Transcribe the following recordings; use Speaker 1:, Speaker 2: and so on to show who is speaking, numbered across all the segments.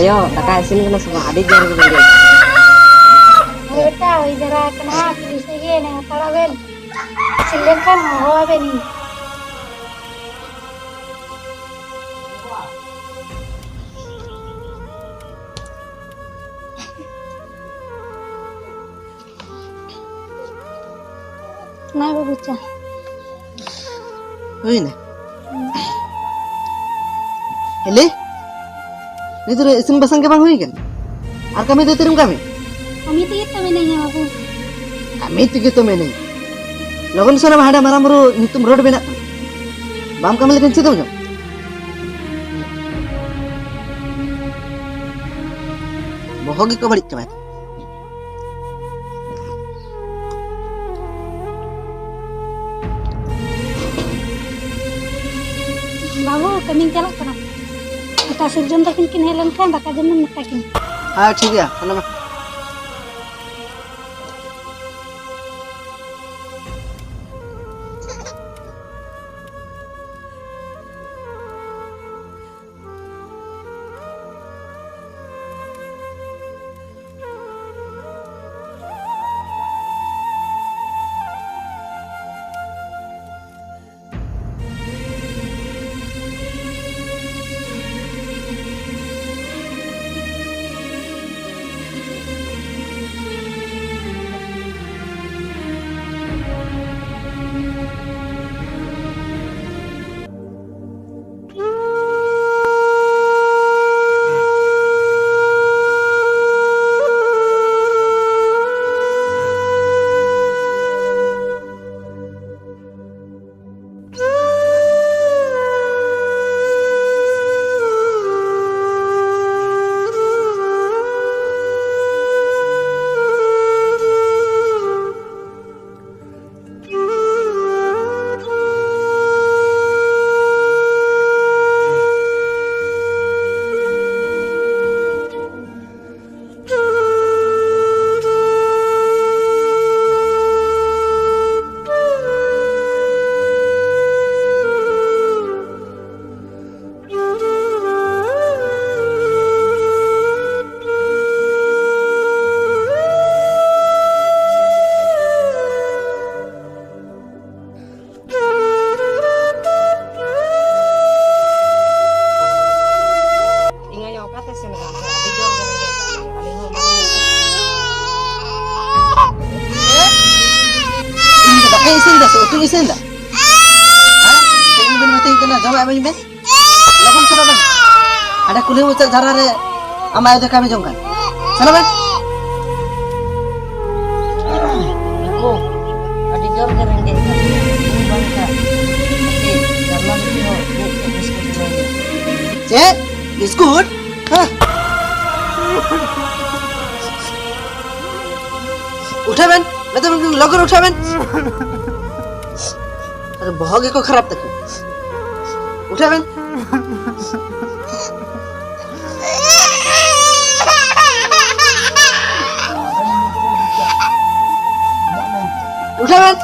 Speaker 1: ayo daka isin kena semua adik jar gitu deh.
Speaker 2: बेटा वही जरा कना पुलिस ये ने थोड़ा वेल सिलेन kan हो आवे नी ना वो बच्चा
Speaker 3: Ini. Hele? Ini tuh isin basang ke bang hui kan? Ar kami tuh tirim kami.
Speaker 2: kami तो ये नहीं है बाबू
Speaker 3: Kami tuh gitu meni. Logon sana mahada maramuru nitum road bena. Bam kami lekin situ jom. Bohogi ko balik kami.
Speaker 2: बाबू कमी चला करा kita sirjon takin kin helan kan daka jaman takin
Speaker 3: Ah, ठीक है, sana mah. Isin dah, so tu isin dah. Hah? Kini ben mati kena jawab apa ni ben? Lawan sana ben. Ada kulit ucap cara re, amai ada kami jongkan. Sana ben.
Speaker 1: Aku adik jar keren deh. Ini bangsa. Oke, dalam itu biskut.
Speaker 3: Cek, biskut. Hah? उठा बहन मैं तो लगर उठा बहन अरे बहुत को खराब तक उठा बहन उठा बहन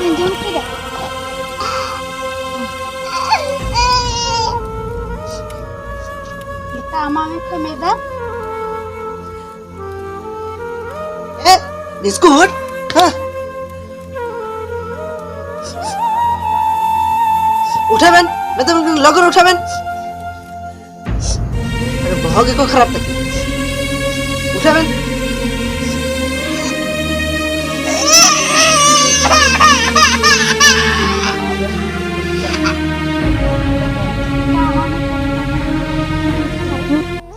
Speaker 2: ben jom keda. Kita amame ke meda.
Speaker 3: Biscuit हाँ उठाबेन मैं तो लगन उठाबेन अरे बहुत को खराब तक उठाबेन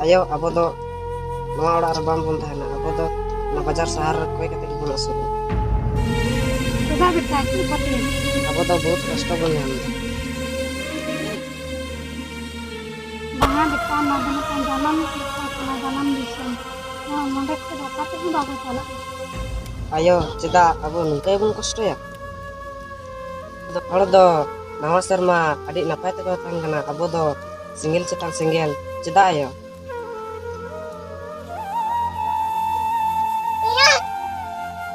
Speaker 3: ayo abo do noa orang arbam pun tahena abo do na bajar sahar koi kate ki buna suru
Speaker 2: Coba beta ki pate.
Speaker 3: abo do bahut kashto bon yam
Speaker 2: Baha beta madana kan jalan kana jalan disan. Nah, mondek ke dapat tu bagus salah.
Speaker 3: ayo ceda abo nungkai bun kashto ya hor do nawa serma adik napai te ko tang kana abo do singgil cetang singgil ceda ayo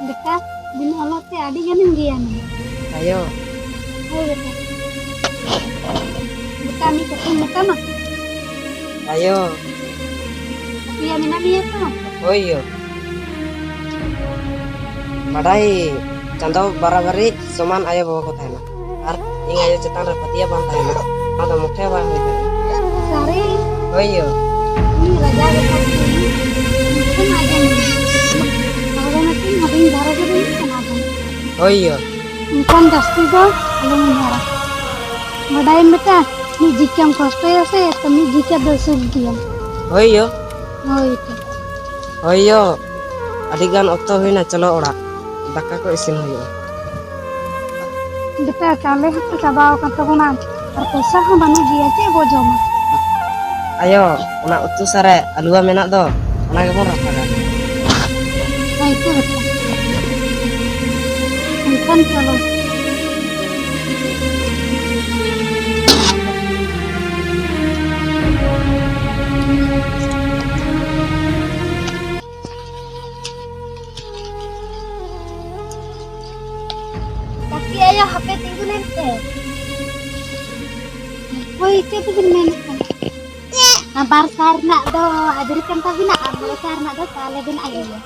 Speaker 2: Beta bin Allah te adi ganin gian.
Speaker 3: ayo
Speaker 2: Hai beta. Beta mi ketemu beta mah.
Speaker 3: ayo
Speaker 2: Tapi ya minami ya tuh.
Speaker 3: oh iyo madai candau barabari soman ayo bawa ko tahena ar ing ayo cetang rapatia ban tahena ada mukhe ban hoy
Speaker 2: Sari
Speaker 3: oh iyo
Speaker 2: ini raja beta ini. Mungkin ada nih. Kalau nanti ngabing darah jadi kan ada.
Speaker 3: oh iyo
Speaker 2: Mungkin dasti do kalau mengarah. Badai beta ni jika kosto ya se, tapi jika dosul dia.
Speaker 3: oh iyo
Speaker 2: Oh itu.
Speaker 3: oh iyo adigan okto hoina chalo ora daka ko isin hoyo
Speaker 2: Beta kale hakku sabaw kan taguna. Ar pesa ho banu dia ce bojo mah.
Speaker 3: ayo una utu sare alua menak do ona ge bon rapaga
Speaker 2: Nah itu beta. Mungkin kalau Tapi ayah HP tinggalin teh. Oh itu tuh main kan. Nabar sarna do, adri kan tapi nak ambil sarna do kale ben ayah.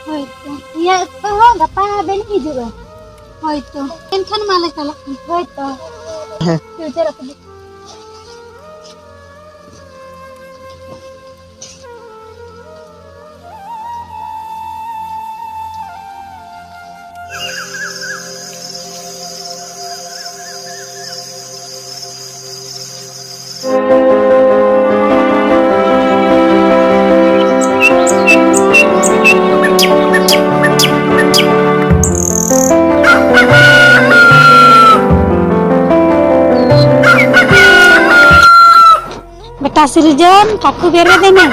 Speaker 2: Oh itu. Iya itu nggak apa ben juga. Oh itu. Kan malah kalau oh itu. Future aku. Beta Sirjan, kaku bere dene.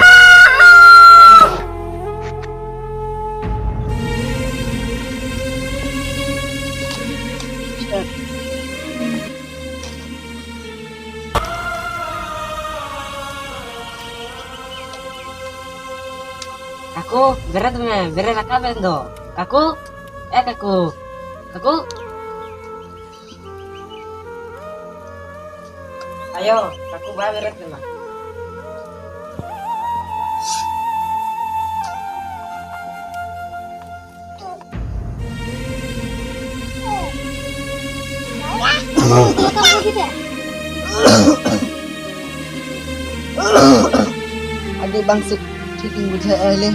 Speaker 3: kaku bere tume bere rakaben do kaku kaku kaku ayo kaku ba bere tume
Speaker 2: Kamu gitu ya?
Speaker 3: adik bangsut ciking bujhe le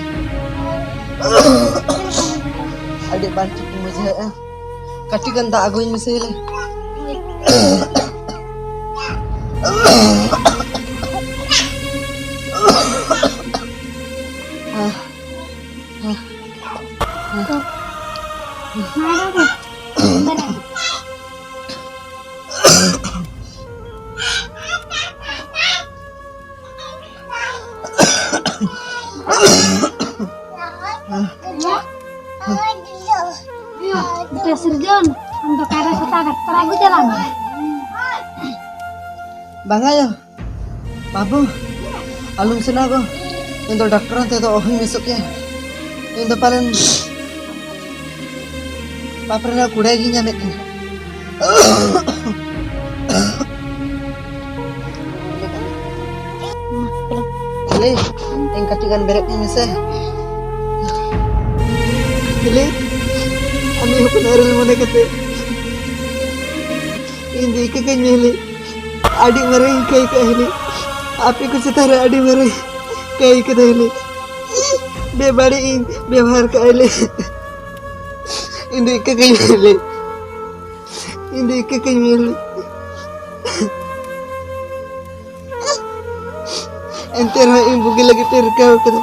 Speaker 3: adik ban ciking bujhe kati ganda agoin misile
Speaker 2: Mana deh? Bener. Udah Sirjan, untuk ada kita dokter aku jalan.
Speaker 3: bang ayo babu alum sinago indo dokter ante to ohin misuk ya indo palen maaf rena kuda gini nyampe kena. Kali, yang katikan bereknya misal. Kali, kami hukum aral mana kata. Ini ikan nyeli, adik marahin kai kahli. Api ku setara adik marahin kai kahli. Bebari in व्यवहार kahli. Ini ikan nyeli, ini ikan nyeli. Entera ibu lagi terkau kata.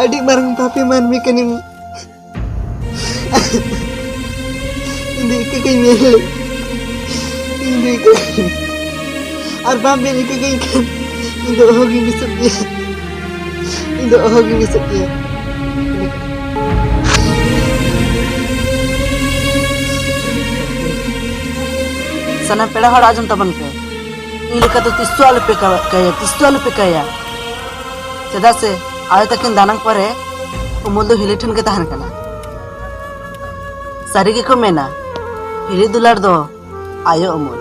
Speaker 3: Adik marang papi man mikanim. Ini ikan nyeli. Ini ikan. Arbam beli ikan. Ini hogi bisuknya. Ini hogi bisuknya. Sana peda hor ajam taban ke. Ini kata 300 rupiah kaya. Sedang se, ayat takin danang pare, umul do hilitin ke tahan kana. Sari ke ko mena, hili dular do, ayo umul.